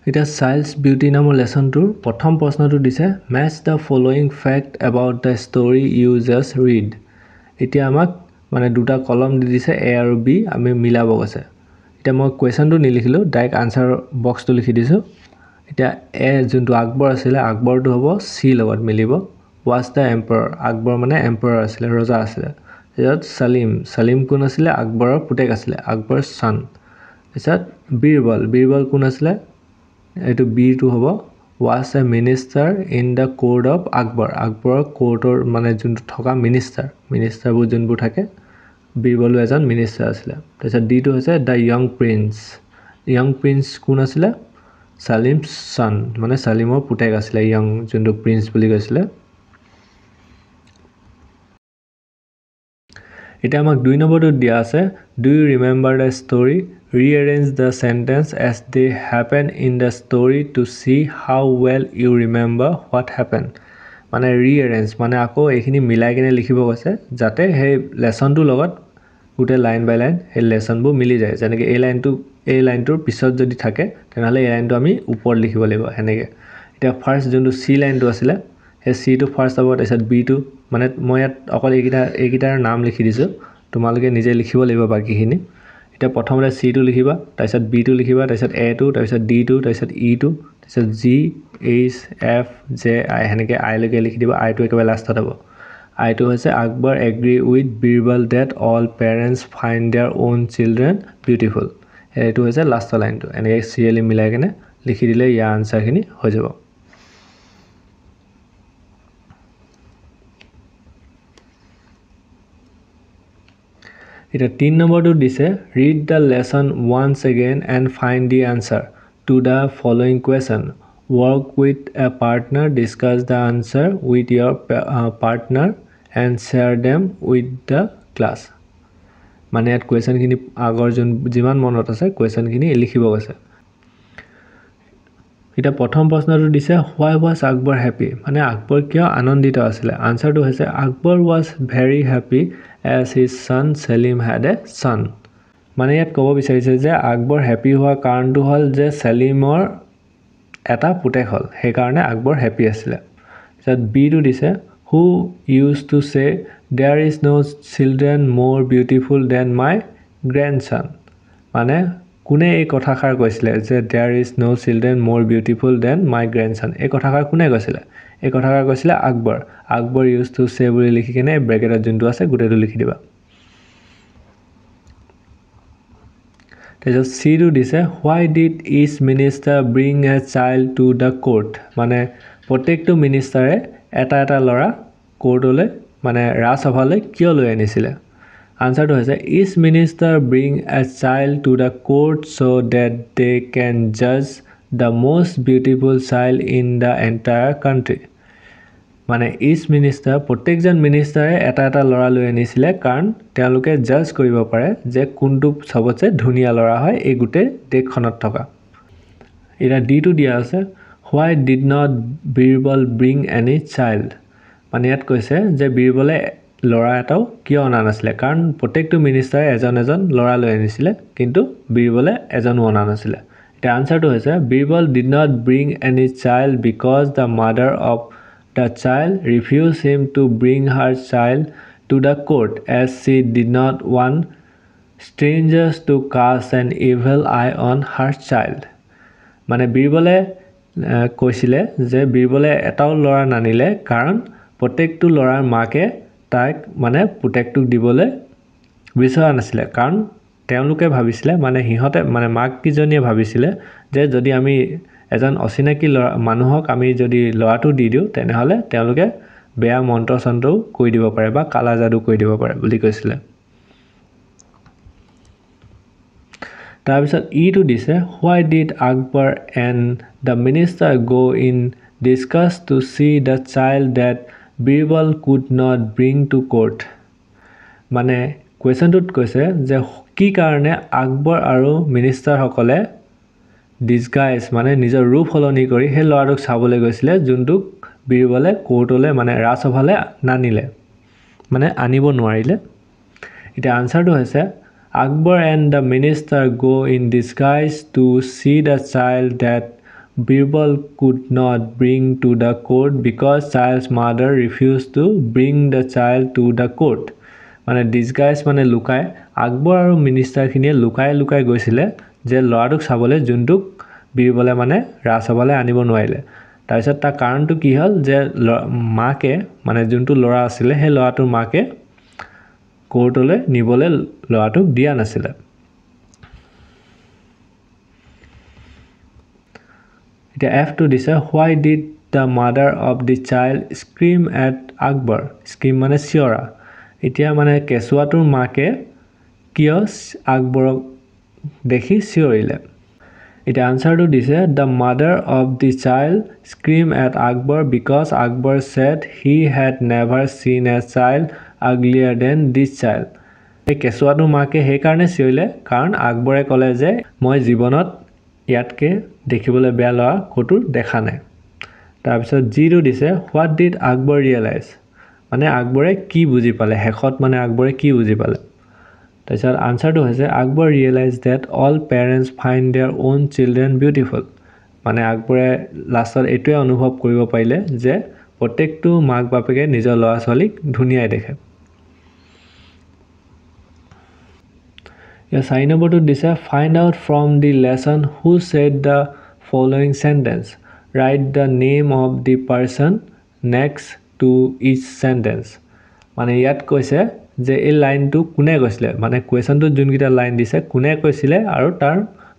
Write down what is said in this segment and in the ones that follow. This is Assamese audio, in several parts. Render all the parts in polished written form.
এটা চাইল্ডছ বিউটি নামৰ লেসনটোৰ প্ৰথম প্ৰশ্নটো দিছে match the following fact about the story you just read এতিয়া আমাক মানে দুটা কলম দি দিছে এ আৰু বি আমি মিলাব কৈছে এতিয়া মই কোৱেশ্চনটো নিলিখিলো ডাইৰেক্ট আনসাৰ বক্সটো লিখি দিছো এতিয়া এ যোনটো আকবৰ আছিল আকবৰটো হ'ব সি লগত মিলিব was the emperor আকবৰ মানে emperor আছিল ৰজা আছিল ইয়াত সালিম কোন আছিল আকবৰৰ পুতেক আছিল আকবৰ son এছাত বীৰবল কোন আছিল এটো বি টু হ'ব was a minister in the court of আকবৰৰ কোৰ্টৰ মানে যোনটো থকা মিনিষ্টাৰবোৰ যোনবোৰ থাকে বীৰবল এজন মিনিষ্টাৰ আছিল তাৰপিছত ডি টু হৈছে the young prince কোন আছিল সালিম's son মানে সালিমৰ পুতেক আছিল young যোনটো প্ৰিন্স বুলি কৈছিল এটা আমাক 2 নম্বৰটো দিয়া আছে do you remember the story rearrange the sentence as they happen in the story to see how well you remember what happened মানে rearrange মানে আকৌ এইখিনি মিলাই কিনে লিখিব কৈছে যাতে সেই লেসনটোৰ লগত গুটে লাইন বাই লাইন এই লেসনবোৰ মিলি যায় যেনেকৈ এই লাইনটোৰ পিছত যদি থাকে তেনেহলে এই লাইনটো আমি ওপৰত লিখিব লাগিব হেনেকে এটা ফাৰ্স্ট যোনটো সি লাইনটো আছিল সেই সি টো ফাৰ্স্ট হ'ব তাৰপিছত বি টো মানে মই ইয়াত অকল এইকেইটাৰ নাম লিখি দিছো তোমালোকে নিজে লিখিব লাগিব বাকিখিনি এটা প্ৰথমতে সি টো লিখিবা তাৰপিছত বি টো লিখিবা তাৰপিছত এ টো তাৰপিছত ডি টো তাৰপিছত ই টো তাৰপিছত জি এইচ এফ জে আই হেনেকে আই লৈকে লিখি দিবা আই টো একেবাৰে লাষ্টত হ'ব আই টো হৈছে Akbar agri with Birbal that all parents find their own children beautiful এইটো হৈছে লাষ্টৰ লাইনটো এনেকৈ সিৰিয়ালি মিলাই কিনে লিখি দিলে ইয়াৰ আনসাৰখিনি হৈ যাব এটা 3 নম্বৰটো দিছে read the lesson once again and find the answer to the following question work with a partner discuss the answer with your partner and share them with the class মানে ইয়াত কোৱেশ্চনখিনি আগৰ যিমান মনত আছে কোৱেশ্চনখিনি লিখিব কৈছে এটা প্ৰথম প্ৰশ্নটো দিছে why was আকবৰ happy মানে আকবৰ কিয় আনন্দিত আছিল আনসাৰটো হৈছে Akbar was very happy as his son Salim had a son মানে ইয়াত ক'ব বিচাৰিছে যে আকবৰ হ্যাপি হোৱা কাৰণটো হ'ল যে সেলিমৰ এটা পুতেক হ'ল সেই কাৰণে আকবৰ হ্যাপি আছিল তাত বি টো দিছে who used to say there is no children more beautiful than my grandson মানে কোনে এই কথাষাৰ কৈছিল যে there is no children more beautiful than my grandson এই কথাষাৰ কোনে কৈছিল এই কথাষাৰ কৈছিল আকবৰ used to say বুলি লিখি কিনে ব্ৰেকেটত যোনটো আছে গুটেটো লিখি দিবা তাৰপিছত সি টো দিছে why did each minister bring a child to the court মানে প্ৰত্যেকটো মিনিষ্টাৰে এটা ল'ৰা কোৰ্টলৈ মানে ৰাজসভালৈ কিয় লৈ আনিছিল আনসাৰটো হৈছে each minister bring a child to the court so that they can judge the most beautiful child in the entire country মানে each minister প্ৰত্যেকজন মিনিষ্টাৰে এটা ল'ৰা লৈ আনিছিল কাৰণ তেওঁলোকে জাজ কৰিব পাৰে যে কোনটো সবতছে ধুনীয়া ল'ৰা হয় এই গুটে দেশখনত থকা এটা ডি টো দিয়া আছে why did not Birbal bring any child মানে ইয়াত কৈছে যে বীৰবলে ল'ৰা এটাও কিয় অনা নাছিল কাৰণ প্ৰত্যেকটো মিনিষ্টাৰে এজন ল'ৰা লৈ আনিছিল কিন্তু বীৰবলে এজনো অনা নাছিল এটা আনসাৰটো হৈছে Birbal did not bring any child because the mother of the child refused him to bring her child to the court as she did not want strangers to cast an evil eye on her child মানে বীৰবলে কৈছিলে যে বীৰবলে এটাও ল'ৰা নানিলে কাৰণ প্ৰত্যেকটো ল'ৰাৰ মাকে তাক মানে পুতেকটোক দিবলৈ বিচৰা নাছিল কাৰণ তেওঁলোকে ভাবিছিলে মানে হিহতে মানে মাক কিজনীয়ে ভাবিছিলে যে যদি আমি এজন অচিনাকি মানুহক আমি যদি ল'ৰাটো দি দিও তেনেহলে তেওঁলোকে বেয়া মন্ত্ৰচন্ত্ৰও কৈ দিব পাৰে বা কালা জাদু কৈ দিব পাৰে বুলি কৈছিল তাৰপিছত ই টো দিছে why did Akbar and the minister go in discuss to see the child that Birbal could not bring to court মানে কোৱেশ্চনটোত কৈছে যে কি কাৰণে আকবৰ আৰু মিনিষ্টাৰ সকলে ডিসগাইজ মানে নিজৰ ৰূপ সলনি কৰি হে ল'ৰাটোক চাবলৈ গৈছিল যোনটোক বীৰবলে কোৰ্টলৈ মানে ৰাজসভালৈ নানিলে মানে আনিব নোৱাৰিলে এটা আনসাৰটো হৈছে Akbar and the minister go in disguise to see the child that Birbal could not bring to the court because child's mother refused to bring the child to the court. মানে ডিসগাইজ মানে লুকাই আকবৰ আৰু মিনিষ্টাৰখিনিয়ে লুকাই গৈছিলে যে ল'ৰাটোক চাবলৈ যোনটোক বীৰবলে মানে ৰাজসভালৈ আনিব নোৱাৰিলে তাৰপিছত তাৰ কাৰণটো কি হ'ল যে মাকে মানে যোনটো ল'ৰা আছিলে সেই ল'ৰাটোৰ মাকে কোৰ্টলৈ নিবলৈ ল'ৰাটোক দিয়া নাছিলে এতিয়া F2 দিছে why did the mother of the child scream at Akbar scream মানে চিঞৰা এতিয়া মানে কেঁচুৱাটোৰ মাকে কিয় আকবৰক দেখি চিঞৰিলে এতিয়া আনসাৰটো দিছে the mother of the child screamed at Akbar because Akbar said he had never seen a child uglier than this child এই কেঁচুৱাটোৰ মাকে সেই কাৰণে চিঞৰিলে কাৰণ আকবৰে ক'লে যে মই জীৱনত ইয়াতকে দেখিবলৈ বেয়া ল'ৰা ক'তো দেখা নাই তাৰপিছত জিৰো দিছে what did Akbar realize মানে আকবৰে কি বুজি পালে হেকত মানে আকবৰে কি বুজি পালে তাৰপিছত আনসাৰটো হৈছে Akbar realized that all parents find their own children beautiful মানে আকবৰে লাষ্টত এইটোৱে অনুভৱ কৰিব পাৰিলে যে প্ৰত্যেকটো মাক বাপেকে নিজৰ ল'ৰা ছোৱালীক ধুনীয়াই দেখে ইয়াৰ 4 নম্বৰটো দিছে find out from the lesson who said the following sentence write the name of the person next to each sentence মানে ইয়াত কৈছে যে এই লাইনটো কোনে কৈছিলে মানে কোৱেশ্চনটো যোনকিটা লাইন দিছে কোনে কৈছিলে আৰু তাৰ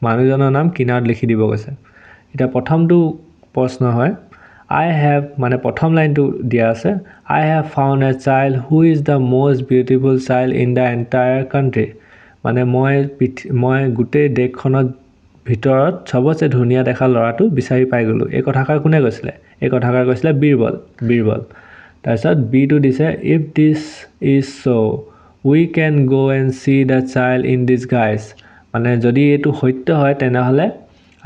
মানুহজনৰ নাম কিনাৰত লিখি দিব কৈছে এটা প্ৰথমটো প্ৰশ্ন হয় I have মানে প্ৰথম লাইনটো দিয়া আছে I have found a child who is the most beautiful child in the entire country মানে মই গোটেই দেশখনত ভিতৰত সবচে ধুনীয়া দেখা ল'ৰাটো বিচাৰি পাই গলো এই কথাকাৰ কোনে কৈছিলে এই কথাকাৰ কৈছিলে বীৰবল তাৰপিছত B2 দিছে if this is so we can go and see the child in disguise মানে যদি এটো সত্য হয় তেনেহলে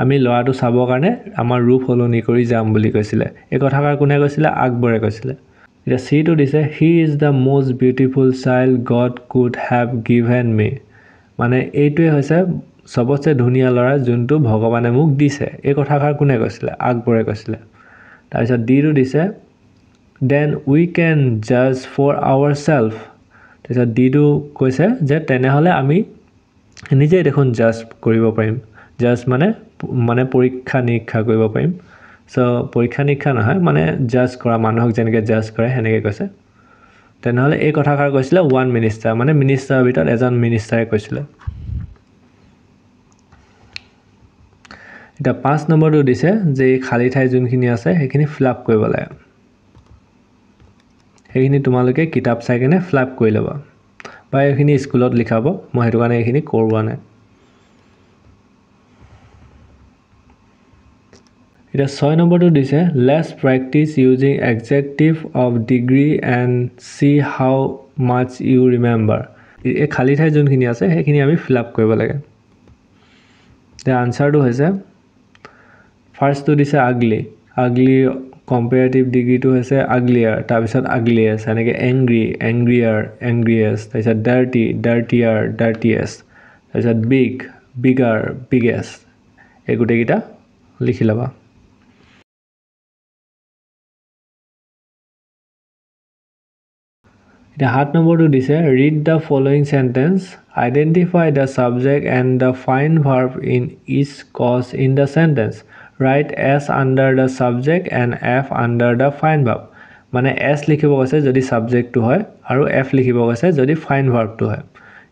আমি ল'ৰাটো চাবৰ কাৰণে আমাৰ ৰূপ সলনি কৰি যাম বুলি কৈছিলে এই কথাকাৰ কোনে কৈছিলে আকবৰে কৈছিলে এতিয়া C2 দিছে he is the most beautiful child God could have given me মানে এইটোৱে হৈছে সবচে ধুনীয়া ল'ৰা যোনটো ভগৱানে মোক দিছে এই কথাকাৰ কোনে কৈছিলে আকবৰে কৈছিলে তাৰপিছত D2 দিছে then we can judge for ourselves তাৰপিছত D2 কৈছে যে তেনেহলে আমি নিজেই দেখোন জাজ কৰিব পাৰিম জাজ মানে পৰীক্ষা নিৰীক্ষা কৰিব পাৰিম সো পৰীক্ষা নিৰীক্ষা নহয় মানে জাজ কৰা মানুহক যেনেকৈ জাজ কৰে হেনেকৈ কৈছে তেনেহলে এই কথাকাৰ কৈছিলে ওৱান মিনিষ্টাৰ মানে মিনিষ্টাৰৰ ভিতৰত এজন মিনিষ্টাৰে কৈছিলে এটা 5 নম্বৰটো দিছে যে খালি ঠাই যোনখিনি আছে সেইখিনি ফিল আপ কৰিব লাগে সেইখিনি তোমালোকে কিতাপ চাই কেনে ফিল আপ কৰি লবা বা এইখিনি স্কুলত লিখাব মই হেতু কাৰণে এইখিনি কৰোৱা নাই এটা 6 নম্বৰটো দিছে let's practice using adjective of degree and see how much you remember এই খালি ঠাই যোনখিনি আছে সেইখিনি আমি ফিল আপ কৰিব লাগে the answer টো হৈছে ফাৰ্স্ট টো দিছে ugly comparative degree টো হৈছে uglier তাৰপিছত ugliest এনেকে angry angrier angriest তাৰপিছত dirty dirtier dirtiest তাৰপিছত big bigger biggest এই গোটেইকিটা লিখি লবা The 7 নম্বৰটো দিছে read the following sentence identify the subject and the find verb in each clause in the sentence write S under the subject and F under the find verb মানে S লিখিব কৈছে যদি subject টো হয় আৰু F লিখিব কৈছে যদি find verb টো হয়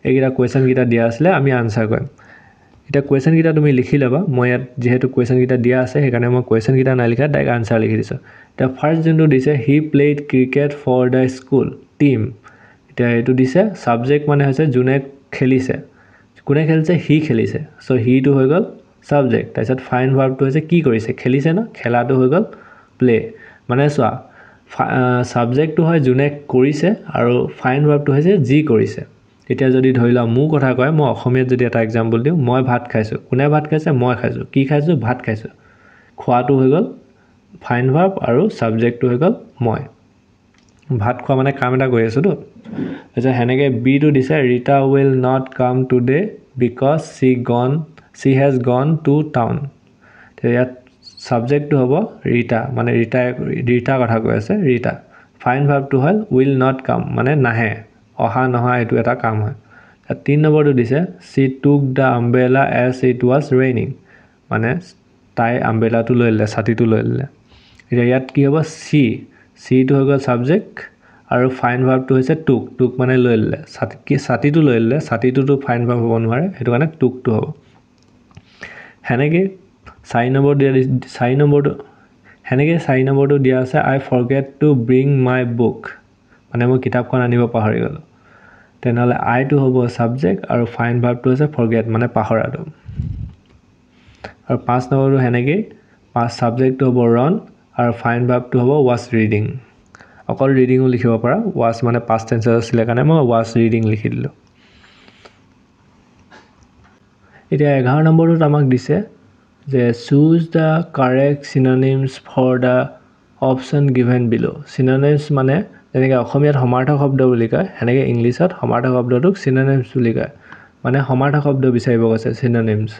এইকিটা কোৱেশ্চন কিটা দিয়া আছিল আমি আনসাৰ কৰিম এটা কোৱেশ্চন কিটা তুমি লিখি লবা মই ইয়াত যেহেতু কোৱেশ্চন কিটা দিয়া আছে সেইকাৰণে মই কোৱেশ্চন কিটা না লিখা ডাইৰেক্ট আনসাৰ লিখি দিছো the first যোনটো দিছে he played cricket for the school team এটা এটো দিছে সাবজেক্ট মানে হৈছে জুনে খেলিছে কোনে খেলিছে হি খেলিছে সো হি টো হৈ গল সাবজেক্ট তাৰপিছত ফাইন ভাৰ্ব টো হৈছে কি কৰিছে খেলিছে না খেলাটো হৈ গল প্লে মানে সোয়া সাবজেক্ট টো হয় জুনে কৰিছে আৰু ফাইন ভাৰ্ব টো হৈছে যি কৰিছে এতিয়া যদি ধৰিলা মু কথা কয় মই অসমীয়াত যদি এটা एग्जांपल দিও মই ভাত খাইছো কোনে ভাত খাইছে মই খাইছো কি খাইছো ভাত খাইছো খোৱাটো হৈ গল ফাইন ভাৰ্ব আৰু সাবজেক্ট টো হৈ গল মই ভাত খোৱা মানে কাম এটা কৰি আছো তো আচ্ছা হেনেকে বি টো দিছে Rita will not come today because she has gone to town তে ইয়াত সাবজেক্টটো হ'ব ৰীতা মানে ৰীতা কথা কৈ আছে ৰীতা ফাইন ভাৰ্বটো হ'ল উইল নট কাম মানে নাহে অহা নহয় এইটো এটা কাম হয় 3 নম্বৰটো দিছে she took the umbrella as it was raining মানে তাই আমব্ৰেলাটো লৈ ল'লে ছাতিটো লৈ ল'লে এতিয়া ইয়াত কি হ'ব she টো হৈ গ'ল সাবজেক্ট আৰু ফাইন ভাৰ্বটো হৈছে took মানে লৈ ল'লে ছাতিটো লৈ ল'লে ছাতিটোতো ফাইন ভাৰ্ব হ'ব নোৱাৰে সেইটো কাৰণে tookটো হ'ব হেনেকে 4 নম্বৰটো দিয়া আছে I forget to bring my book মানে মই কিতাপখন আনিব পাহৰি গ'লো তেনেহলে I টো হ'ব সাবজেক্ট আৰু ফাইন ভাৰ্বটো হৈছে forget মানে পাহৰাটো আৰু 5 নম্বৰটো হেনেকে সাবজেক্টটো হ'ব run আৰু ফাইন ভাৰ্বটো হ'ব was reading অকল ৰিডিংও লিখিব পাৰা was মানে past tense আছিল কাৰণে মই was reading লিখি দিলো এতিয়া 11 নম্বৰটোত আমাক দিছে যে choose the correct synonyms for the option given below synonyms মানে যেনেকৈ অসমীয়াত সমাৰ্থক শব্দ বুলি কয় হেনেকৈ ইংলিছত সমাৰ্থক শব্দটোক synonyms বুলি কয় মানে সমাৰ্থক শব্দ বিচাৰিব কৈছে synonyms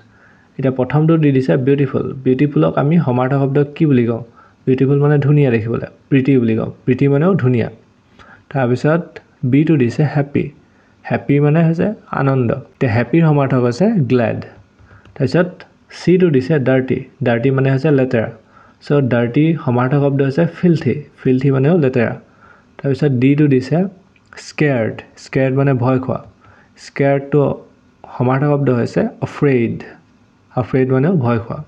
এটা প্ৰথমটো দি দিছে বিউটিফুলক আমি সমাৰ্থক শব্দ কি বুলি কওঁ বিউটিফুল মানে ধুনীয়া দেখিবলৈ প্ৰিটি বুলি কওঁ প্ৰিটি মানেও ধুনীয়া তাৰ পিছত বি টো দিছে হ্যাপি মানে হৈছে আনন্দ তে হ্যাপিৰ সমাৰ্থক হৈছে গ্ল্যাড তাৰ পিছত সি টো দিছে ডাৰ্টি মানে হৈছে লেতেৰা সো ডাৰ্টি সমাৰ্থক শব্দ হৈছে ফিল্থি মানেও লেতেৰা তাৰ পিছত ডি টো দিছে স্কেয়াৰ্ড মানে ভয় খোৱা স্কেয়াৰ্ড টো সমাৰ্থক শব্দ হৈছে afraid মানে ভয় খোৱা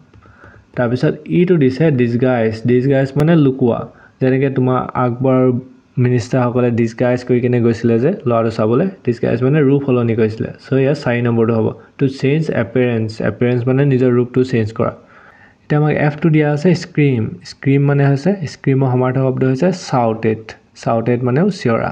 তাৰ পিছত ই টো দিছে ডিসগাইজ মানে লুকুৱা যেনেকৈ তোমাৰ আকবৰ মিনিষ্টাৰ সকলে ডিসগাইজ কৰি কিনে গৈছিলে যে লৰাটো চাবলৈ ডিসগাইজ মানে ৰূপ সলনি কৰিছিলে সো ইয়া 4 নম্বৰটো হ'ব টু চেঞ্জ এপিয়াৰেন্স মানে নিজৰ ৰূপটো চেঞ্জ কৰা এটা আমাক এফ টো দিয়া আছে স্ক্ৰীম মানে হৈছে স্ক্ৰীমৰ সমাৰ্থক শব্দ হৈছে শাউটেড মানেও চিঞৰা